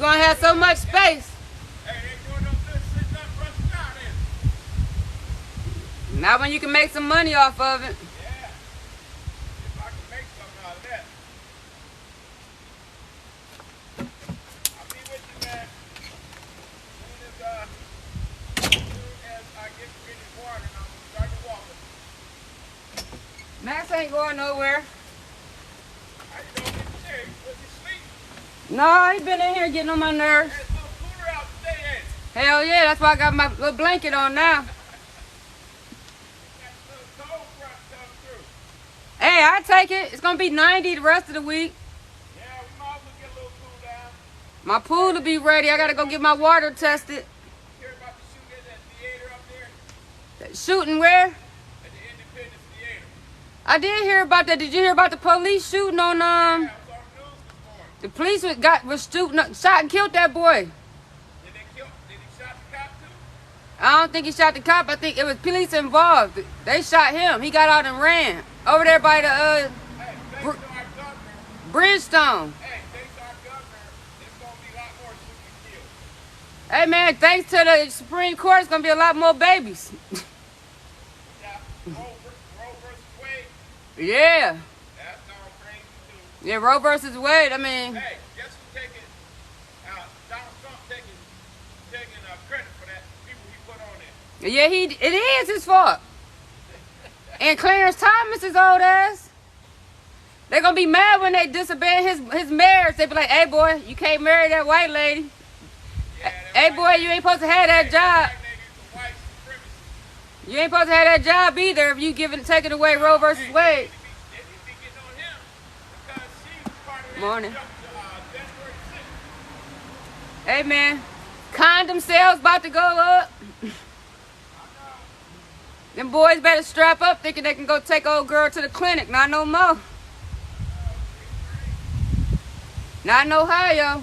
gonna have so much space. Hey, they doing no good sitting up, rushing out in. Not when you can make some money off of it. Yeah. If I can make something out of that. I'll be with you, man. As I get finished water, I'm gonna start to walk. Max ain't going nowhere. How you doing in there? Was he sleep? No, he been in here getting on my nerves. Hey, it's a little cooler out today, ain't it? Hell yeah, that's why I got my little blanket on now. Got a little cold front coming through. Hey, I take it. It's gonna be 90 the rest of the week. Yeah, we might as well get a little cool down. My pool will be ready. I gotta go get my water tested. Hear about the shooting at that theater up there? Shooting where? At the Independence Theater. I did hear about that. Did you hear about the police shooting on Yeah, it was on the news this morning. The police was shooting, shot and killed that boy. Did he shot the cop too? I don't think he shot the cop. I think it was police involved. They shot him. He got out and ran over there by the Hey, thanks to our governor. Bridgestone. Hey, thanks to our governor, there's gonna be a lot more shooting killed. Hey man, thanks to the Supreme Court, it's gonna be a lot more babies. Yeah, Roe versus Wade, Yeah. that's all crazy too. Yeah, Roe versus Wade. I mean, Hey, guess who's taking, Donald Trump taking credit for that, people he put on there. yeah, it is his fault. And Clarence Thomas, his old ass. They're gonna be mad when they disobey his marriage. They be like, hey boy, you can't marry that white lady. Yeah, Hey boy, you ain't supposed to have that job. white lady is a white supremacist. You ain't supposed to have that job either if you taking away Roe versus Wade. They need to be getting on him because she was part of that Morning. January 6th. Hey man, condom sales about to go up. Them boys better strap up thinking they can go take old girl to the clinic. Not no more. Not in Ohio.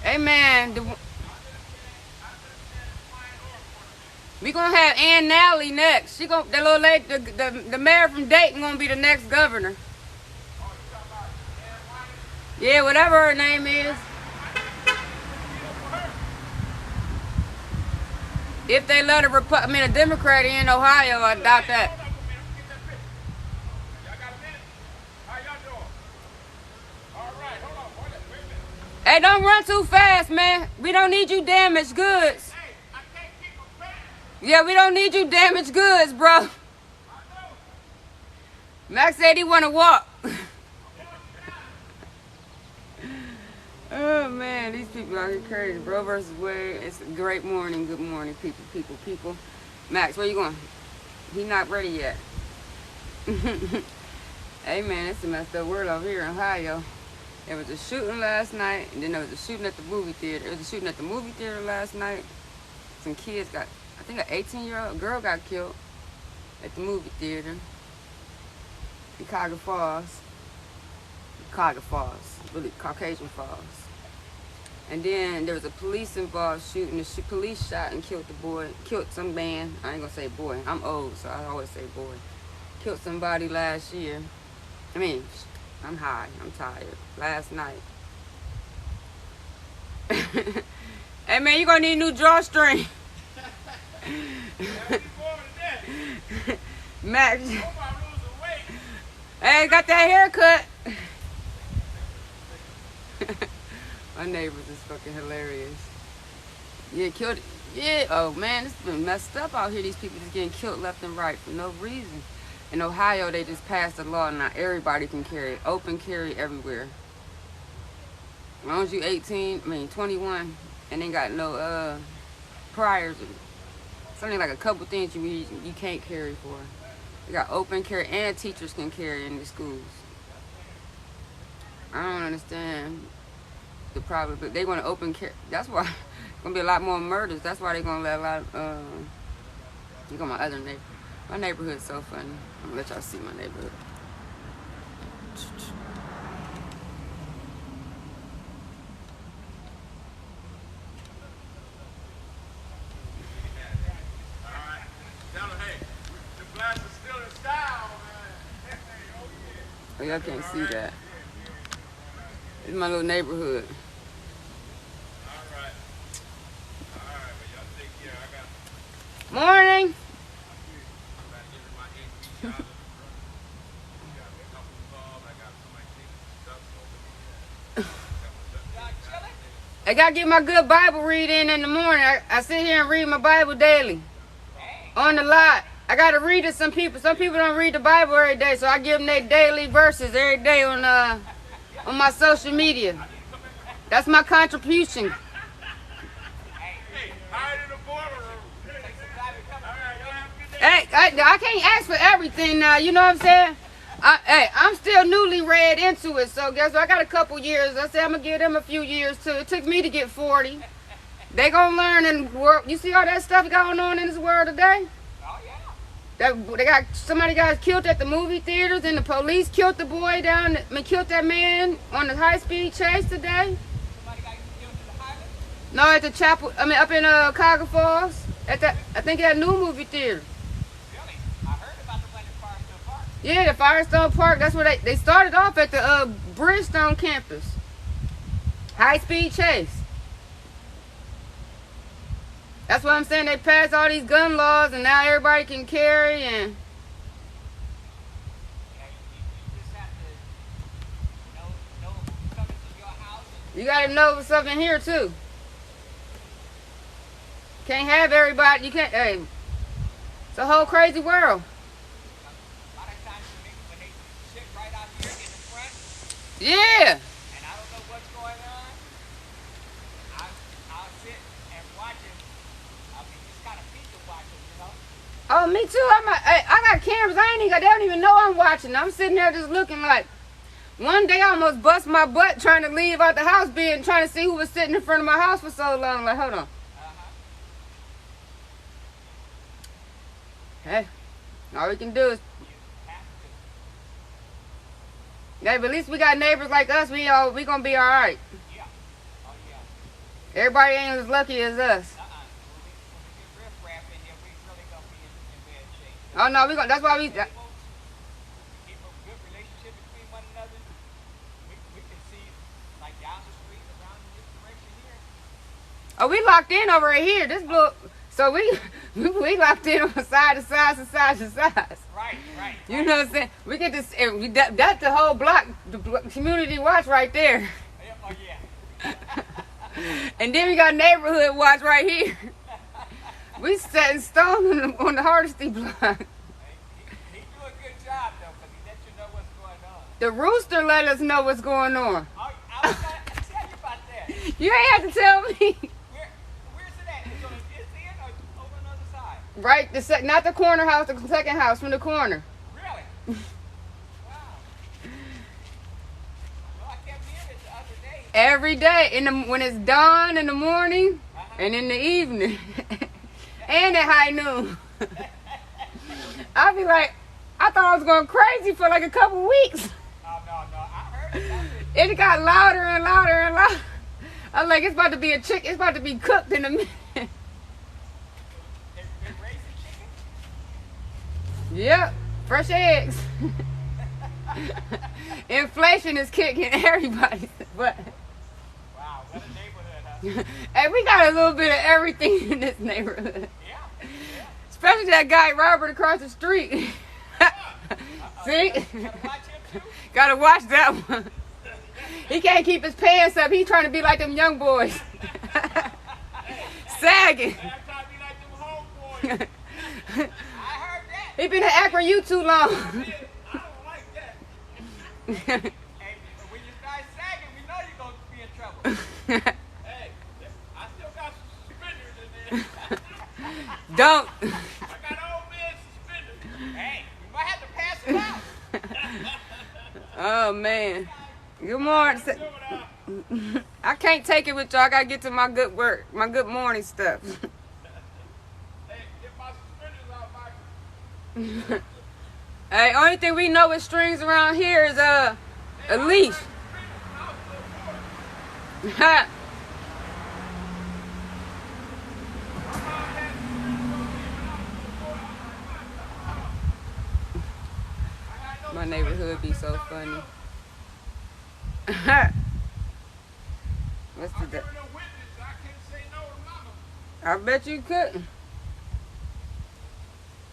Hey man, we gonna have Ann Nally next. She gonna the little lady, the mayor from Dayton gonna be the next governor. Yeah, whatever her name is. If they let a a Democrat in Ohio, I doubt that. Hold up a minute, let me get that picture. Y'all got a minute? How y'all doing? All right, hold on, wait a minute. Hey, don't run too fast, man. We don't need you damaged goods. Hey, I can't keep them fast. Yeah, we don't need you damaged goods, bro. I know. Max said he wanna walk. Oh man, these people out here crazy. Roe versus Wade. It's a great morning. Good morning, people. Max, where you going? He not ready yet. Hey man, it's a messed up world over here in Ohio. There was a shooting last night, and then there was a shooting at the movie theater. There was a shooting at the movie theater last night. Some kids got, I think an 18-year-old girl got killed at the movie theater in Cuyahoga Falls. Really Caucasian Falls. And then there was a police involved shooting. The police shot and killed killed some man. I ain't gonna say boy. I'm old, so I always say boy. Killed somebody last year. I mean, I'm high. I'm tired. Last night. Hey man, you gonna need a new drawstring. Max. Hey, got that haircut. My neighbors is fucking hilarious. Yeah, killed. Yeah, oh man, it's been messed up out here. These people just getting killed left and right for no reason. In Ohio, they just passed a law now everybody can carry. Open carry everywhere. As long as you 21, and ain't got no priors. Something like a couple things you can't carry for. They got open carry and teachers can carry in the schools. I don't understand the problem, but they want to open carry. That's why it's gonna be a lot more murders. That's why they're gonna let a lot of. You got my other neighbor. My neighborhood's so funny. I'm gonna let y'all see my neighborhood. Tell them, hey, the blast is still in style. Oh, y'all can't see that. It's my little neighborhood. All right. All right. Well, y'all take care. I got Morning. to get in my AC shop. I got a couple of calls. I got somebody taking stuff over here. I gotta get my good Bible reading in the morning. I sit here and read my Bible daily. On the lot. I gotta read to some people. Some people don't read the Bible every day, so I give them their daily verses every day on my social media. That's my contribution. Hey, hide in the boardroom. All right, y'all have a good day. Hey, I can't ask for everything now. You know what I'm saying? I'm still newly read into it, so guess what? I got a couple years. I said I'm gonna give them a few years too. It took me to get 40. They gonna learn and work. You see all that stuff going on in this world today? Oh, yeah. Somebody got killed at the movie theaters, and the police killed the boy killed that man on the high-speed chase today. Somebody got killed in the Highlands? No, at the chapel. I mean, up in Cuyahoga Falls. I think that new movie theater. Really? I heard about the one in Firestone Park. Yeah, the Firestone Park. That's where they started off at the Bridgestone campus. High-speed chase. That's what I'm saying. They passed all these gun laws, and now everybody can carry. And Yeah, you just have to know who's coming to your house. you gotta know what's up in here too. Can't have everybody. You can't. Hey, it's a whole crazy world. A lot of times when they sit right out here in the front, Yeah. and I don't know what's going on, I'll sit and watch it. I mean, just kind of people watching, you know? Oh, me too. I got cameras. They don't even know I'm watching. I'm sitting there just looking like. One day I almost bust my butt trying to leave out the house, trying to see who was sitting in front of my house for so long. Like, hold on. Hey, all we can do is. You have to. Yeah, but at least we got neighbors like us. We gonna be all right. Yeah. Oh, yeah. Everybody ain't as lucky as us. When we get riff-raff in here, we really gonna be in bad shape. Oh no, that's why we. Keep a good relationship between one another. We can see, like, down the street, around in this direction here. Oh, we locked in over here. This blue. So we locked in on side to side to side to side. Right. You know what I'm saying? We get this. That's the whole block, community watch right there. Oh, yeah. And then we got neighborhood watch right here. We set in stone on the Hardesty block. He do a good job, though, because he lets you know what's going on. The rooster let us know what's going on. I was going to tell you about that. You ain't have to tell me. Where's it at? Is it on this end or over on the other side? Right, not the corner house, the second house from the corner. Really? Wow. Well, I kept hearing it the other day. Every day, when it's dawn in the morning and in the evening, and at high noon. I'll be like, I thought I was going crazy for like a couple weeks. No. I heard it. It got louder and louder and louder. I was like, it's about to be it's about to be cooked in a minute. They're raising chicken? Yep, fresh eggs. Inflation is kicking everybody's butt. Wow, what a neighborhood, huh? Hey, we got a little bit of everything in this neighborhood. Yeah. Especially that guy Robert across the street. See? Gotta watch him, too? Gotta watch that one. He can't keep his pants up. He's trying to be like them young boys. Sagging. I'm trying to be like them homeboys. I heard that. He been in Akron you too long. I don't like that. Hey, when you start sagging, we know you're going to be in trouble. Hey, I still got some suspenders in there. Don't. I got old man suspenders. Hey, we might have to pass them out. Oh, man. Good morning. I can't take it with y'all. I gotta get to my good work, my good morning stuff. Hey, get my suspenders out, Mike. Hey, only thing we know with strings around here is a leash. My neighborhood be so funny. What's I'm the? giving a witness. I can't say no to mama. I bet you couldn't.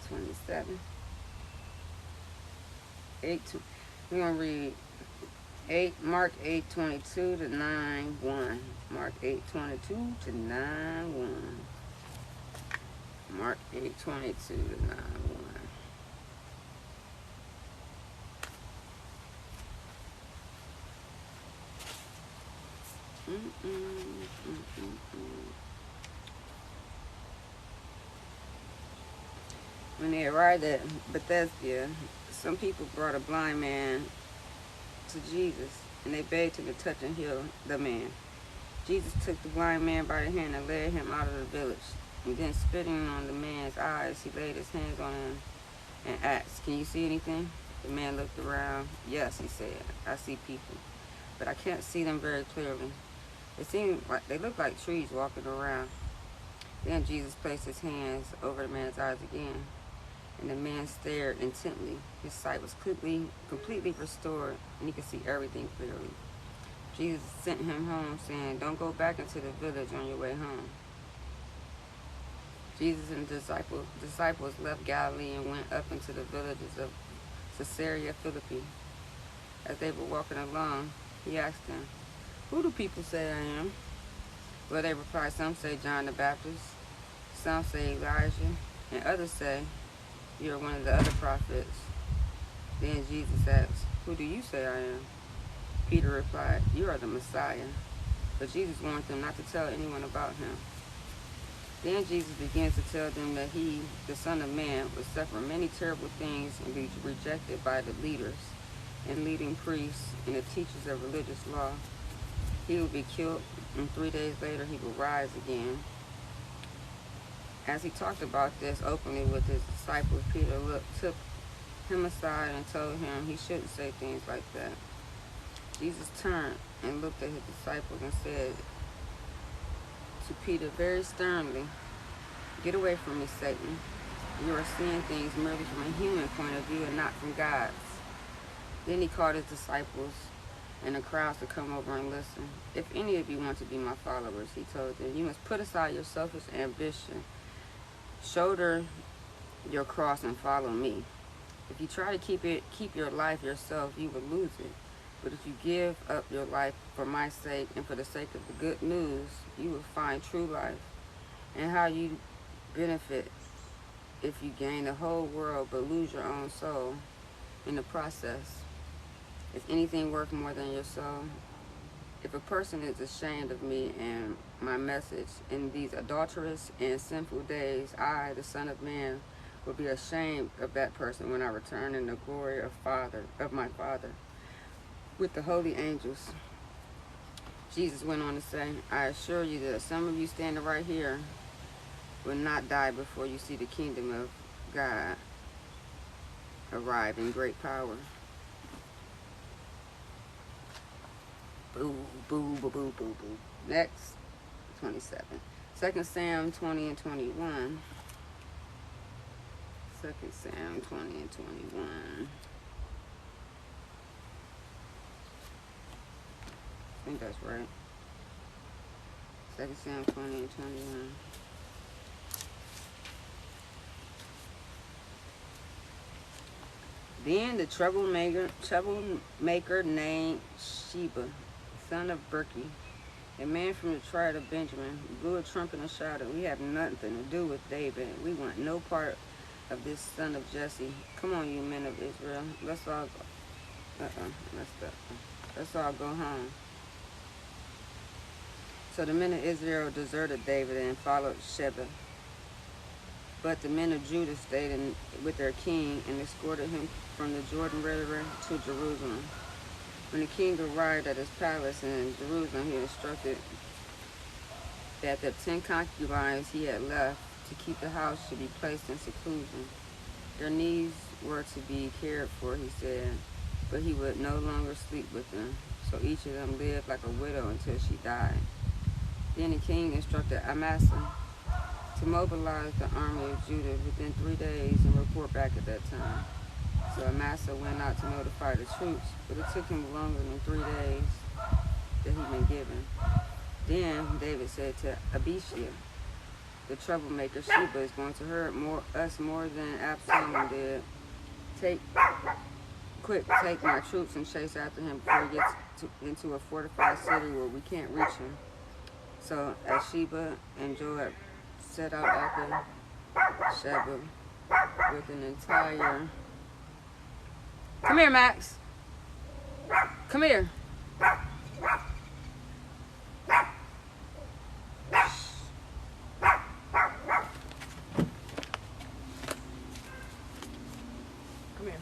27. 8. We're gonna read 8. Mark 8:22 to 9:1. Mark 8:22 to 9:1. Mark 8:22 to 9:1. When they arrived at Bethesda, some people brought a blind man to Jesus, and they begged him to touch and heal the man. Jesus took the blind man by the hand and led him out of the village. And then, spitting on the man's eyes, he laid his hands on him and asked, "Can you see anything?" The man looked around. "Yes," he said, "I see people, but I can't see them very clearly. They look like trees walking around." Then Jesus placed his hands over the man's eyes again, and the man stared intently. His sight was completely restored, and he could see everything clearly. Jesus sent him home, saying, "Don't go back into the village on your way home." Jesus and the disciples left Galilee and went up into the villages of Caesarea Philippi. As they were walking along, he asked them, "Who do people say I am?" Well, they replied, "Some say John the Baptist, some say Elijah, and others say you're one of the other prophets." Then Jesus asked, "Who do you say I am?" Peter replied, "You are the Messiah." But Jesus warned them not to tell anyone about him. Then Jesus began to tell them that he, the Son of Man, would suffer many terrible things and be rejected by the leaders and leading priests and the teachers of religious law. He would be killed, and 3 days later he would rise again. As he talked about this openly with his disciples, Peter took him aside and told him he shouldn't say things like that. Jesus turned and looked at his disciples and said to Peter very sternly, "Get away from me, Satan. You are seeing things merely from a human point of view and not from God's." Then he called his disciples and the crowds to come over and listen. "If any of you want to be my followers," he told them, "you must put aside your selfish ambition, shoulder your cross, and follow me. If you try to keep your life yourself, you will lose it. But if you give up your life for my sake and for the sake of the good news, you will find true life. And how you benefit if you gain the whole world but lose your own soul in the process. Is anything worth more than your soul? If a person is ashamed of me and my message in these adulterous and sinful days, I, the Son of Man, will be ashamed of that person when I return in the glory of my Father with the holy angels." Jesus went on to say, "I assure you that some of you standing right here will not die before you see the kingdom of God arrive in great power." Boo, boo, boo, boo, boo, boo. Next, 27. 2 Samuel 20 and 21. 2 Samuel 20 and 21. I think that's right. 2 Samuel 20 and 21. Then the troublemaker named Sheba, son of Berki, a man from the tribe of Benjamin, blew a trumpet and shouted, "We have nothing to do with David. We want no part of this son of Jesse. Come on, you men of Israel. Let's all go home." So the men of Israel deserted David and followed Sheba. But the men of Judah stayed with their king and escorted him from the Jordan River to Jerusalem. When the king arrived at his palace in Jerusalem, he instructed that the 10 concubines he had left to keep the house should be placed in seclusion. Their needs were to be cared for, he said, but he would no longer sleep with them. So each of them lived like a widow until she died. Then the king instructed Amasa to mobilize the army of Judah within 3 days and report back at that time. So Amasa went out to notify the troops, but it took him longer than 3 days that he'd been given. Then David said to Abishai, the troublemaker, Sheba is going to hurt us more than Absalom did. Take my troops and chase after him before he gets into a fortified city where we can't reach him. So as Sheba and Joab set out after Sheba with an entire... Come here, Max. Come here. Come here.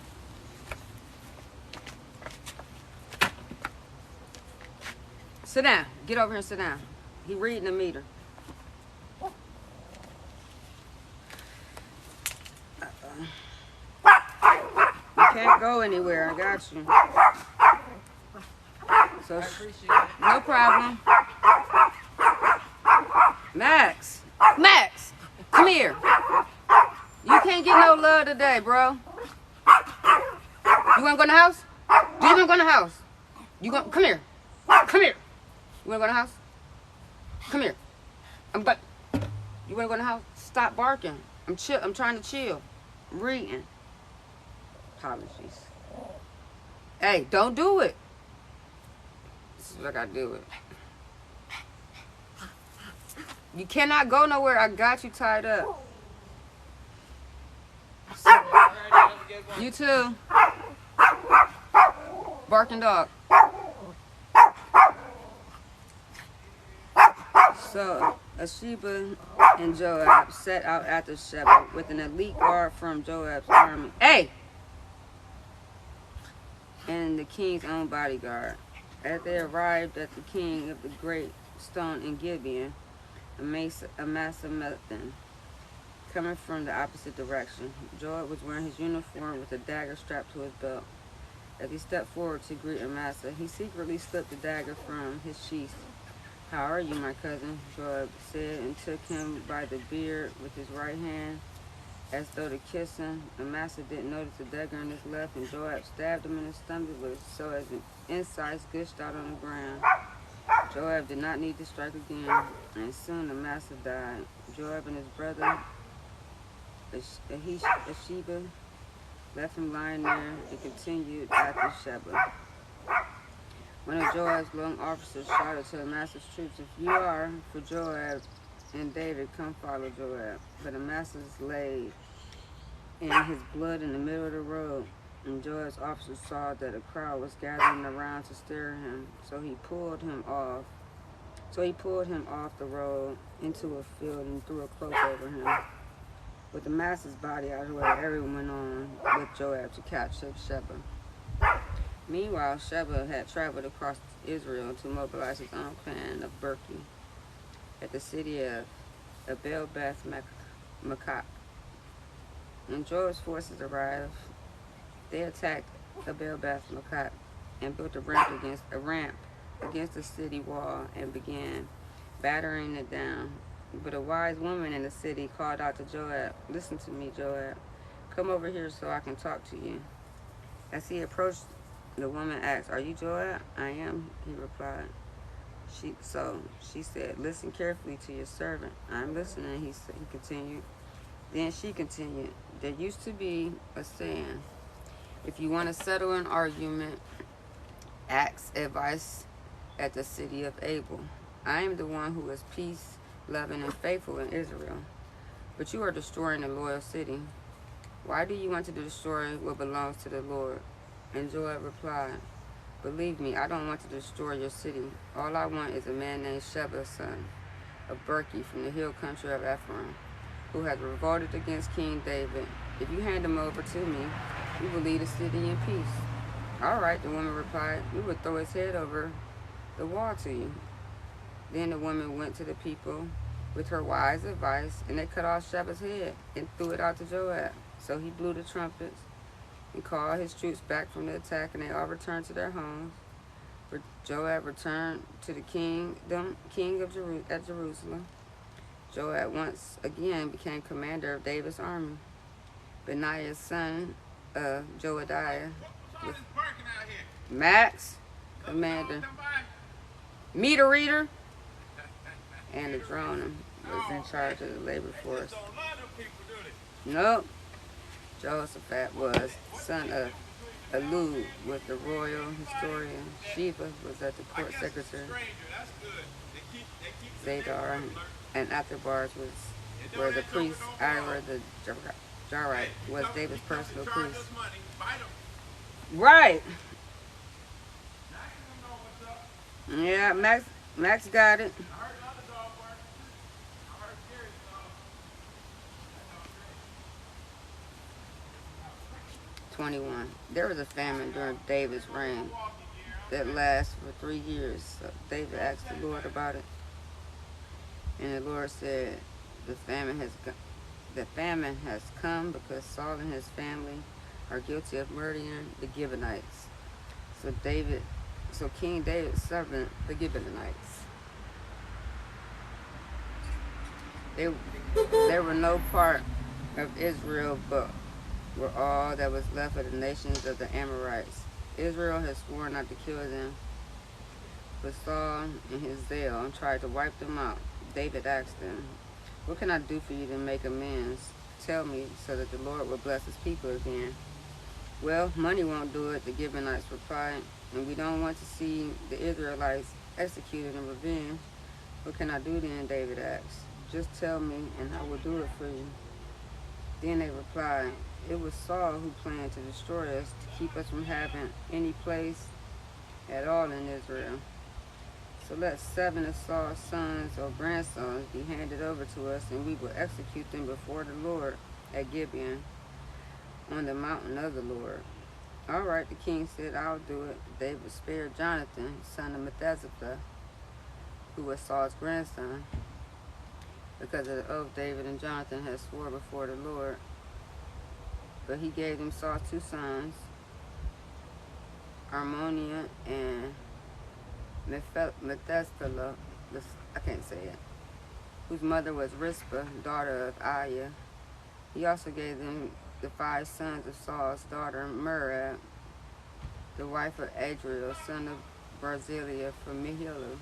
Sit down. Get over here and sit down. He reading the meter. You can't go anywhere. I got you. So, I appreciate it. no problem. Max, come here. You can't get no love today, bro. You wanna go in the house? Do you wanna go in the house? Come here. Come here. You wanna go in the house? Come here. You wanna go in the house? Stop barking. I'm trying to chill. I'm reading. Apologies. Hey, don't do it. This is what I gotta do with it. You cannot go nowhere. I got you tied up. You too. Barking dog. So, Sheba and Joab set out after Sheba with an elite guard from Joab's army. Hey! And the king's own bodyguard. As they arrived at the king of the great stone in Gibeon, Amasa met them, coming from the opposite direction. Joab was wearing his uniform with a dagger strapped to his belt. As he stepped forward to greet Amasa, he secretly slipped the dagger from his sheath. "How are you, my cousin?" Joab said, and took him by the beard with his right hand, as though to kiss him. Amasa didn't notice the dagger in his left, and Joab stabbed him in his stomach with it, so as an insides gushed out on the ground. Joab did not need to strike again, and soon Amasa died. Joab and his brother Sheba left him lying there and continued after Sheba. One of Joab's long officers shouted to Amasa's troops, "If you are for Joab and David, come follow Joab." But Amasa's lay in his blood in the middle of the road, and Joab's officers saw that a crowd was gathering around to stare at him, so he pulled him off the road into a field and threw a cloak over him. With Amasa's body out of the way, everyone went on with Joab to capture Sheba. Meanwhile, Sheba had traveled across Israel to mobilize his own clan of Berki at the city of Abel-Beth-Maachah. When Joab's forces arrived, they attacked Abel-Beth-Maachah and built a ramp against the city wall and began battering it down. But a wise woman in the city called out to Joab, "Listen to me, Joab. Come over here so I can talk to you." As he approached, the woman asked, "Are you Joab?" "I am," he replied. She said, "Listen carefully to your servant." "I'm listening," he continued. Then she continued, "There used to be a saying, if you want to settle an argument, ask advice at the city of Abel. I am the one who is peace, loving, and faithful in Israel. But you are destroying a loyal city. Why do you want to destroy what belongs to the Lord?" And Joab replied, "Believe me, I don't want to destroy your city. All I want is a man named Sheba's son, of Berki from the hill country of Ephraim, who has revolted against King David. If you hand him over to me, we will lead the city in peace." "All right," the woman replied, "we will throw his head over the wall to you." Then the woman went to the people with her wise advice, and they cut off Sheba's head and threw it out to Joab. So he blew the trumpets and called his troops back from the attack, and they all returned to their homes. Joab returned to the king at Jerusalem. Joab once again became commander of David's army. Benaiah's son Joadiah, What's all with this barking out here? Max, Another dog commander, come by? meter reader, and the drone was in Oh, charge of the labor they force. just don't love them people, do they? Nope. Jehoshaphat was son of Elud with the royal historian. Sheba was at the I court guess it's a secretary. stranger. That's good. They keep the Zadar neighborhood alert. and Athabars was It were don't the ain't no priests. no Ira harm. the Jarite Hey, was he David's comes to personal charge priest. us money. Bite him. Right. Now you know what's up. Yeah, Max got it. I heard the other dog barking too. I heard Gary's dog. That dog crazy. 21. There was a famine during David's reign that lasted for 3 years. So David asked the Lord about it, and the Lord said, "The famine has come because Saul and his family are guilty of murdering the Gibeonites." So King David servant the Gibeonites. They were no part of Israel, but were all that was left of the nations of the Amorites. Israel had sworn not to kill them, but Saul, in his zeal, tried to wipe them out. David asked them, "What can I do for you to make amends? Tell me, so that the Lord will bless his people again." "Well, money won't do it," the Gibeonites replied, "and we don't want to see the Israelites executed in revenge." "What can I do then?" David asked. "Just tell me, and I will do it for you." Then they replied, "It was Saul who planned to destroy us, to keep us from having any place at all in Israel. So let 7 of Saul's sons or grandsons be handed over to us, and we will execute them before the Lord at Gibeon, on the mountain of the Lord." "All right," the king said, "I'll do it." David spared Jonathan, son of Methzatha, who was Saul's grandson, because of the oath David and Jonathan had swore before the Lord. But he gave them Saul's 2 sons, Armoniah and Methuselah, I can't say it, whose mother was Rizpah, daughter of Aiah. He also gave them the 5 sons of Saul's daughter Merab, the wife of Adriel, son of Barzillai from Mehillah.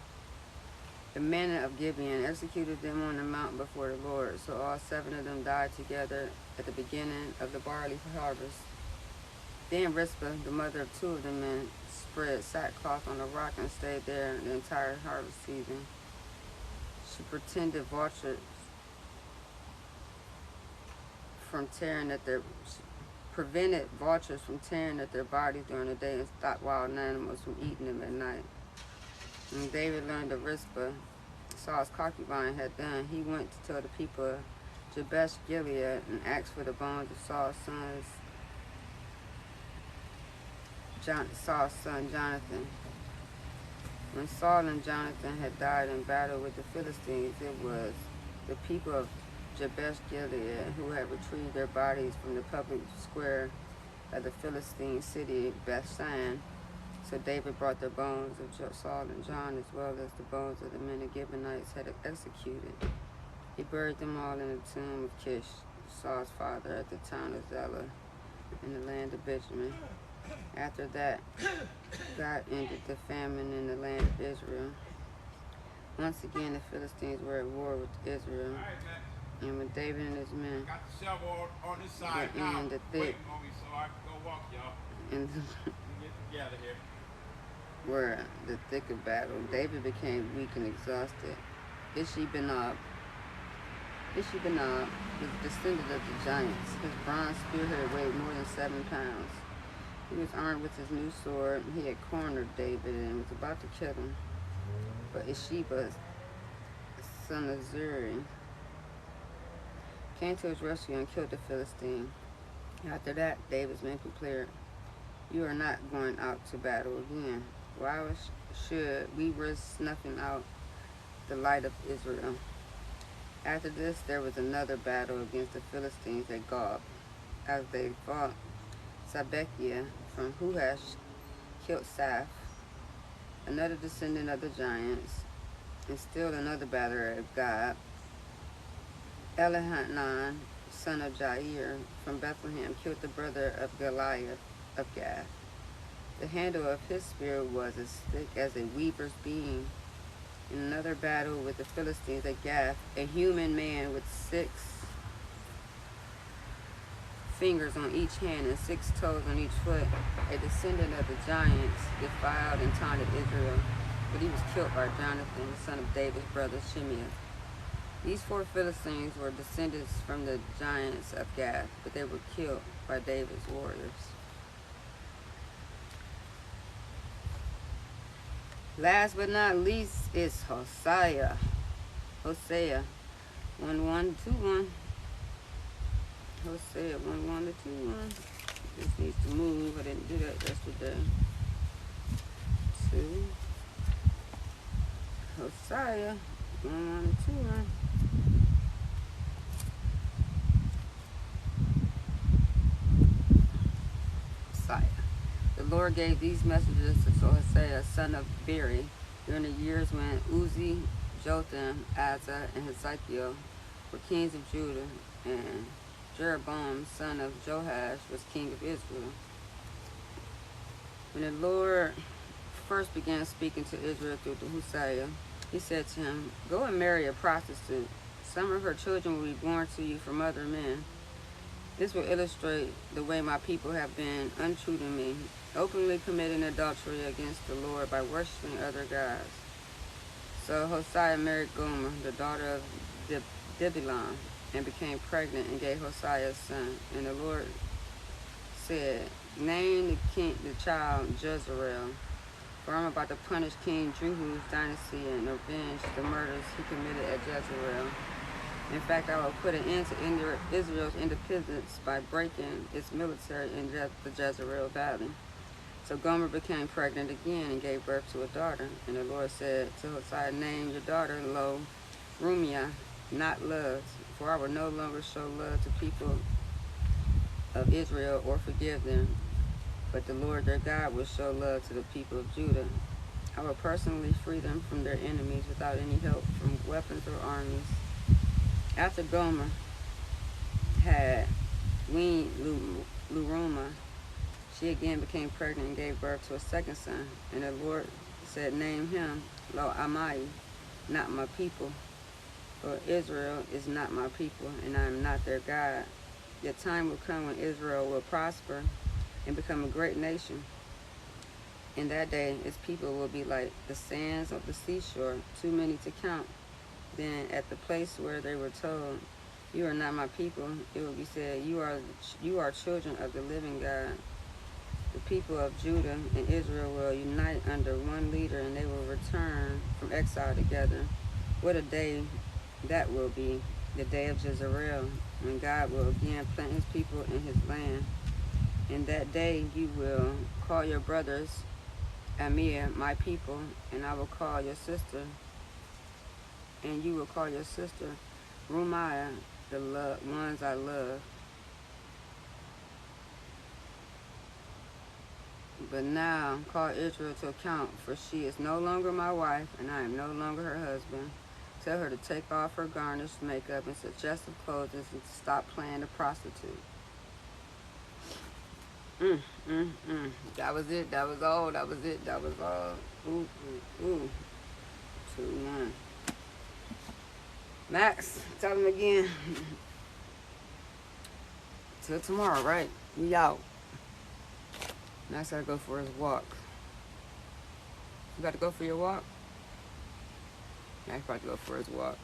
The men of Gibeon executed them on the mountain before the Lord. So all 7 of them died together at the beginning of the barley harvest. Then Rizpah, the mother of 2 of the men, spread sackcloth on a rock and stayed there the entire harvest season. She prevented vultures from tearing at their bodies during the day, and stopped wild animals from eating them at night. When David learned of Rizpah, Saul's concubine, had done, he went to tell the people of Jabesh Gilead and asked for the bones of Saul's son Jonathan. When Saul and Jonathan had died in battle with the Philistines, it was the people of Jabesh Gilead who had retrieved their bodies from the public square of the Philistine city Bethshan. So David brought the bones of Saul and John, as well as the bones of the men the Gibeonites had executed. He buried them all in the tomb of Kish, Saul's father, at the town of Zelah, in the land of Benjamin. After that, God ended the famine in the land of Israel. Once again, the Philistines were at war with Israel, and when David and his men Got the shovel on this side were now, in the waiting thick on me so I can go walk, y'all. and We get together here. were the thick of battle, David became weak and exhausted. Ishbi-Benob was a descendant of the giants. His bronze spearhead weighed more than 7 pounds. He was armed with his new sword. He had cornered David and was about to kill him. But Ishbi, son of Zuri, came to his rescue and killed the Philistine. After that, David's men declared, "You are not going out to battle again. Why should we risk snuffing out the light of Israel?" After this, there was another battle against the Philistines at Gob. As they fought, Sabekiah from Huhash killed Saph, another descendant of the giants, and still another battle at Gob. Elihanan, son of Jair, from Bethlehem, killed the brother of Goliath of Gath. The handle of his spear was as thick as a weaver's beam. In another battle with the Philistines at Gath, a human man with 6 fingers on each hand and 6 toes on each foot, a descendant of the giants, defiled and taunted Israel, but he was killed by Jonathan, the son of David's brother Shimea. These 4 Philistines were descendants from the giants of Gath, but they were killed by David's warriors. Last but not least is Hosea. Hosea 1:1-2:1. Hosea 1:1-2:1. This needs to move. I didn't do that yesterday. 2. Hosea 1:1-2:1. Hosea. The Lord gave these messages to Hosea, son of Beeri, during the years when Uzi, Jotham, Asa, and Hezekiah were kings of Judah, and Jeroboam, son of Joash, was king of Israel. When the Lord first began speaking to Israel through the Hosea, he said to him, "Go and marry a prostitute. Some of her children will be born to you from other men. This will illustrate the way my people have been untrue to me, openly committing adultery against the Lord by worshiping other gods." So Hosea married Gomer, the daughter of Diblaim, and became pregnant and gave Hosea a son. And the Lord said, "Name the child Jezreel, for I'm about to punish King Jehu's dynasty and avenge the murders he committed at Jezreel. In fact, I will put an end to Israel's independence by breaking its military in the Jezreel Valley." So Gomer became pregnant again and gave birth to a daughter. And the Lord said to Hosea, "Name your daughter Lo Rumiah, not love, for I will no longer show love to people of Israel or forgive them. But the Lord their God will show love to the people of Judah. I will personally free them from their enemies without any help from weapons or armies." After Gomer had weaned Lo-ruhamah, she again became pregnant and gave birth to a second son. And the Lord said, "Name him Lo-ammi, not my people. For Israel is not my people, and I am not their God. The time will come when Israel will prosper and become a great nation. In that day, its people will be like the sands of the seashore, too many to count. Then at the place where they were told, 'You are not my people,' it will be said, 'You are children of the living God.' The people of Judah and Israel will unite under one leader, and they will return from exile together. What a day that will be, the day of Jezreel, when God will again plant his people in his land. In that day you will call your brothers Amir, my people, and I will call your sister, and you will call your sister Rumiah, the ones I love. But now call Israel to account, for she is no longer my wife, and I am no longer her husband. Tell her to take off her garnished makeup and suggestive clothes and to stop playing the prostitute." That was it. That was all. That was it. That was all. Ooh, ooh, ooh. 2-1. Max, tell him again. Till tomorrow, right? We out. Max gotta go for his walk. You got to go for your walk? Max about to go for his walk.